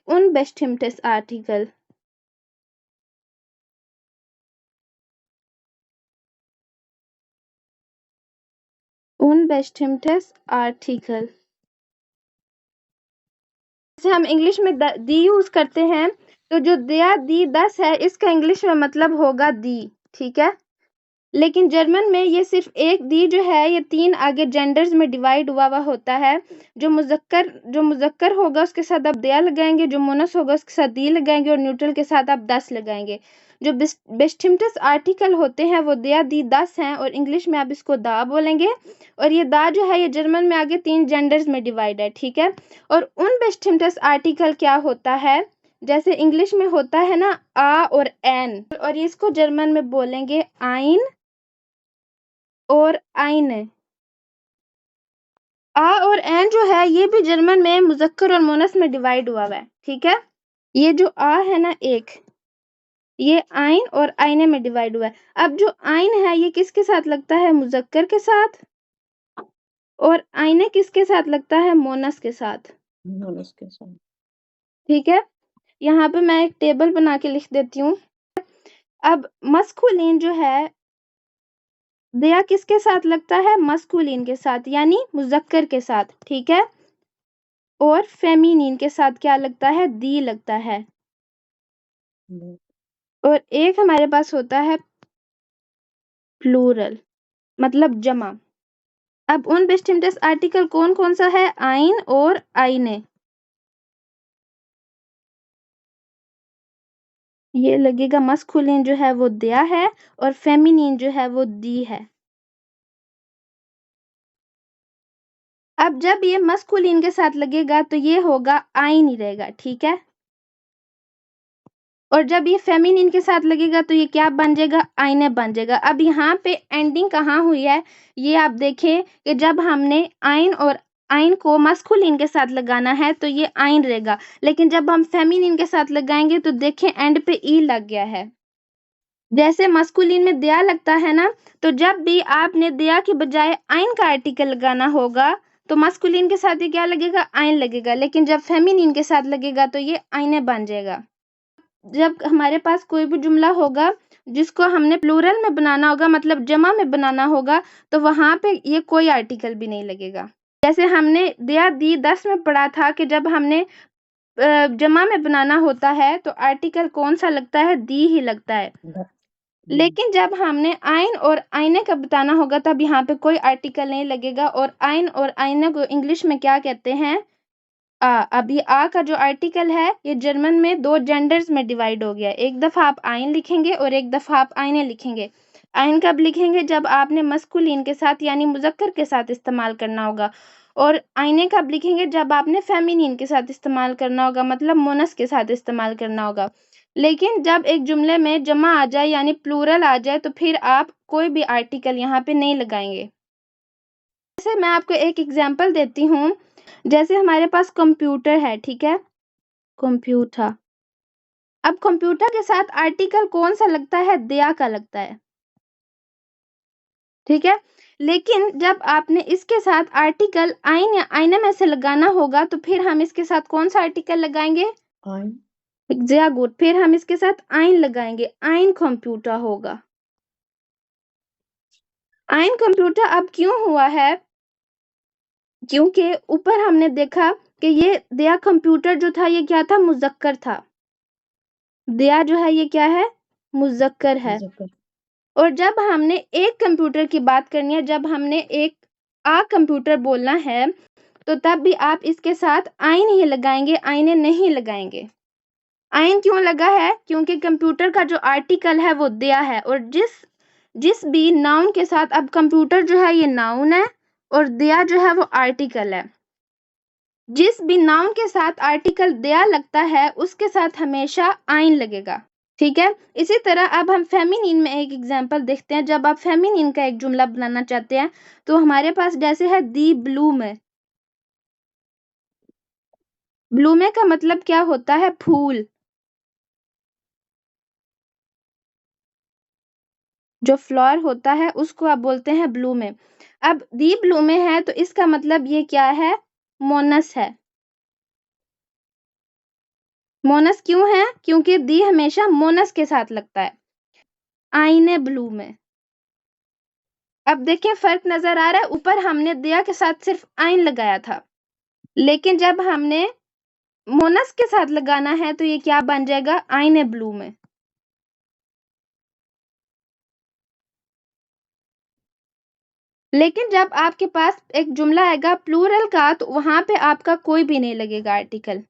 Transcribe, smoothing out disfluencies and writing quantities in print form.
unbestimmtes Artikel. Unbestimmtes Artikel. जैसे हम English में दी यूज करते हैं, तो जो दिया दी 10 है, इसका इंग्लिश में मतलब होगा दी, ठीक है। लेकिन जर्मन में ये सिर्फ एक दी जो है ये 3 आगे जेंडर्स में डिवाइड हुआ होता है। जो मुजक्कर होगा उसके साथ आप दिया लगाएंगे, जो मुनस होगा उसके साथ दी लगाएंगे, और न्यूट्रल के साथ आप 10 लगाएंगे। जो बेस्टिम्टस आर्टिकल होते हैं वो दिया दी 10 हैं, और इंग्लिश में आप इसको दा बोलेंगे। और ये दा जो है ये जर्मन में आगे 3 जेंडर्स में डिवाइड है, ठीक है। और उन बेस्टिम्टस आर्टिकल क्या होता है, जैसे इंग्लिश में होता है ना आ और एन, और इसको जर्मन में बोलेंगे आइन और आइने। आ और एन जो है ये भी जर्मन में मुजक्कर और मुनस में डिवाइड हुआ है, ठीक है। ये जो आ है ना एक, ये आइन और आइने में डिवाइड हुआ है। अब जो आइन है ये किसके साथ लगता है, मुजक्कर के साथ, और आइने किसके साथ लगता है, मोनस के साथ, मोनस के साथ। ठीक है। यहाँ पे मैं एक टेबल बना के लिख देती हूँ। अब मस्कुलिन जो है दिया किसके साथ लगता है, मस्कुलिन के साथ यानी मुजक्कर के साथ, ठीक है। और फेमिनिन के साथ क्या लगता है, दी लगता है। और एक हमारे पास होता है प्लूरल, मतलब जमा। अब उन बेस्टिम्टस आर्टिकल कौन कौन सा है, आइन और आइने। ये लगेगा मस्कुलिन जो है वो दिया है, और फेमिनिन जो है वो दी है। अब जब ये मस्कुलिन के साथ लगेगा तो ये होगा आइन ही रहेगा, ठीक है। और जब ये फेमिनिन के साथ लगेगा तो ये क्या बन जाएगा, आइने बन जाएगा। अब यहाँ पे एंडिंग कहाँ हुई है, ये आप देखें कि जब हमने आइन और आइन को मस्कुलिन के साथ लगाना है तो ये आइन रहेगा, लेकिन जब हम फेमिनिन के साथ लगाएंगे तो देखें एंड पे ई लग गया है। जैसे मस्कुलिन में दिया लगता है ना, तो जब भी आपने दिया की बजाय आइन का आर्टिकल लगाना होगा तो मस्कुलिन के साथ ये क्या लगेगा, आइन लगेगा, लेकिन जब फेमिनिन के साथ लगेगा तो ये आइने बन जाएगा। जब हमारे पास कोई भी जुमला होगा जिसको हमने प्लूरल में बनाना होगा, मतलब जमा में बनाना होगा, तो वहां पे ये कोई आर्टिकल भी नहीं लगेगा। जैसे हमने दिया दी 10 में पढ़ा था कि जब हमने जमा में बनाना होता है तो आर्टिकल कौन सा लगता है, दी ही लगता है। लेकिन जब हमने आइन और आईने का बताना होगा तब यहाँ पे कोई आर्टिकल नहीं लगेगा। और आइन और आईने को इंग्लिश में क्या कहते हैं, आ। अब ये आ का जो आर्टिकल है ये जर्मन में 2 जेंडर्स में डिवाइड हो गया। एक दफा आप आइन लिखेंगे और एक दफा आप आइने लिखेंगे। आइन कब लिखेंगे, जब आपने मस्कुलिन के साथ यानी मुजक्कर के साथ इस्तेमाल करना होगा। और आइने कब लिखेंगे, जब आपने फेमिनिन के साथ इस्तेमाल करना होगा, मतलब मोनस के साथ इस्तेमाल करना होगा। लेकिन जब एक जुमले में जमा आ जाए यानी प्लूरल आ जाए तो फिर आप कोई भी आर्टिकल यहाँ पे नहीं लगाएंगे। जैसे मैं आपको एक एग्जांपल देती हूँ। जैसे हमारे पास कंप्यूटर है, ठीक है, कंप्यूटर। अब कंप्यूटर के साथ आर्टिकल कौन सा लगता है, दिया का लगता है, ठीक है। लेकिन जब आपने इसके साथ आर्टिकल आइन या आईने में से लगाना होगा तो फिर हम इसके साथ कौन सा आर्टिकल लगाएंगे, आइन। sehr gut, फिर हम इसके साथ आइन लगाएंगे, आइन कंप्यूटर होगा। आइन कंप्यूटर अब क्यों हुआ है, क्योंकि ऊपर हमने देखा कि ये दिया कंप्यूटर जो था ये क्या था, मुजक्कर था। दिया जो है ये क्या है, मुजक्कर है। और जब हमने एक कंप्यूटर की बात करनी है, जब हमने एक आ कंप्यूटर बोलना है तो तब भी आप इसके साथ आइन ही लगाएंगे, आइने नहीं लगाएंगे। आइन क्यों लगा है, क्योंकि कंप्यूटर का जो आर्टिकल है वो दिया है। और जिस भी नाउन के साथ, अब कंप्यूटर जो है ये नाउन है और दिया जो है वो आर्टिकल है। जिस भी नाउन के साथ आर्टिकल दिया लगता है उसके साथ हमेशा आइन लगेगा, ठीक है। इसी तरह अब हम फेमिनिन में एक एग्जांपल देखते हैं। जब आप फेमिनिन का एक जुमला बनाना चाहते हैं तो हमारे पास जैसे है दी ब्लूम। ब्लूमे का मतलब क्या होता है, फूल। जो फ्लावर होता है उसको आप बोलते हैं ब्लूमे। अब दी ब्लूमे है तो इसका मतलब ये क्या है, मोनस है। मोनस क्यों है? क्योंकि दी हमेशा मोनस के साथ लगता है। आई ने ब्लू में। अब देखिए फर्क नजर आ रहा है। ऊपर हमने दिया के साथ सिर्फ आइन लगाया था, लेकिन जब हमने मोनस के साथ लगाना है तो ये क्या बन जाएगा? आइन है ब्लू में। लेकिन जब आपके पास एक जुमला आएगा प्लूरल का तो वहां पे आपका कोई भी नहीं लगेगा आर्टिकल।